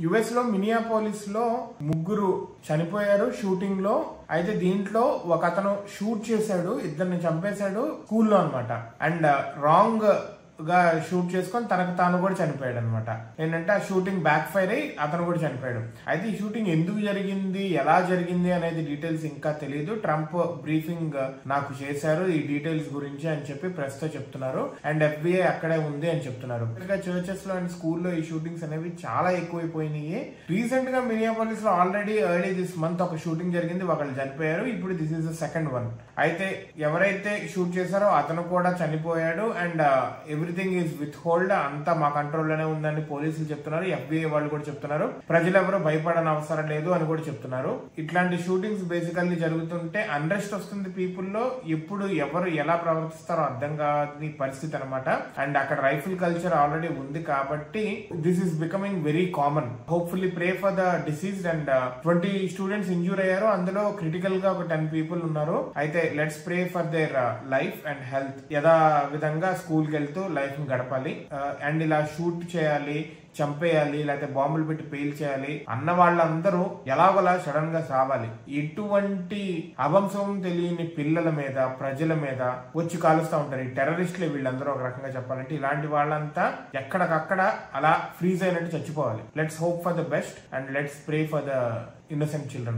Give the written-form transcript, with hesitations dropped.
US లో Minneapolis లో ముగ్గురు చనిపోయారు షూటింగ్ లో. అయితే దీంట్లో ఒక అతను షూట్ చేశాడు, ఇద్దరిని చంపేశాడు స్కూల్లో అనమాట. అండ్ రాంగ్ గా షూట్ చేసుకొని తనకు తాను కూడా చనిపోయాడు అనమాట. ఏంటంటే ఆ షూటింగ్ బ్యాక్ ఫైర్ అయ్యి అతను కూడా చనిపోయాడు. అయితే ఈ షూటింగ్ ఎందుకు జరిగింది, ఎలా జరిగింది అనేది డీటెయిల్స్ ఇంకా తెలియదు. ట్రంప్ బ్రీఫింగ్ నాకు చేశారు ఈ డీటెయిల్స్ గురించి అని చెప్పి ప్రెస్ తో చెప్తున్నారు. అండ్ FBI అక్కడే ఉంది అని చెప్తున్నారు. చర్చెస్ లో అండ్ స్కూల్లో ఈ షూటింగ్స్ అనేవి చాలా ఎక్కువైపోయినాయి. రీసెంట్ గా మినియాపోలిస్ లో ఆల్రెడీ ఎర్లీ దిస్ మంత్ ఒక షూటింగ్ జరిగింది, ఒకళ్ళు చనిపోయారు. ఇప్పుడు this is the second one. అయితే ఎవరైతే షూట్ చేశారో అతను కూడా చనిపోయాడు. And everything is with hold, అంతా మా కంట్రోల్లోనే ఉందని పోలీసులు చెప్తున్నారు. FBI వాళ్ళు కూడా చెప్తున్నారు. ప్రజలు ఎవరు భయపడని అవసరం లేదు అని కూడా చెప్తున్నారు. ఇట్లాంటి షూటింగ్స్ బేసికల్లీ జరుగుతుంటే అన్రెస్ట్ వస్తుంది పీపుల్ లో. ఎప్పుడు ఎవరు ఎలా ప్రవర్తిస్తారో అర్థం కాని పరిస్థితి అనమాట. అండ్ అక్కడ రైఫిల్ కల్చర్ ఆల్రెడీ ఉంది కాబట్టి this is becoming very common. Hopefully pray for the diseased. And 20 students injure అయ్యారు, అందులో క్రిటికల్ గా ఒక 10 పీపుల్ ఉన్నారు. అయితే let's pray for their life and health. యథా విధంగా స్కూల్ కి వెళ్తూ లైఫ్ ని గడపాలి. అండ్ ఇలా షూట్ చేయాలి, చంపేయాలి, లేకపోతే బాంబులు పెట్టి పేల్ చేయాలి అన్న వాళ్ళందరూ ఎలాగోలా సడన్ గా సావాలి. ఎటువంటి అవంశం తెలియని పిల్లల మీద, ప్రజల మీద వచ్చి కాలుస్తూ ఉంటారు ఈ టెర్రరిస్టులే వీళ్ళందరూ. ఒక రకంగా చెప్పాలంటే ఇలాంటి వాళ్ళంతా ఎక్కడికక్కడ అలా ఫ్రీజ్ అయినట్టు చచ్చిపోవాలి. Let's hope for the best and let's pray for the innocent children.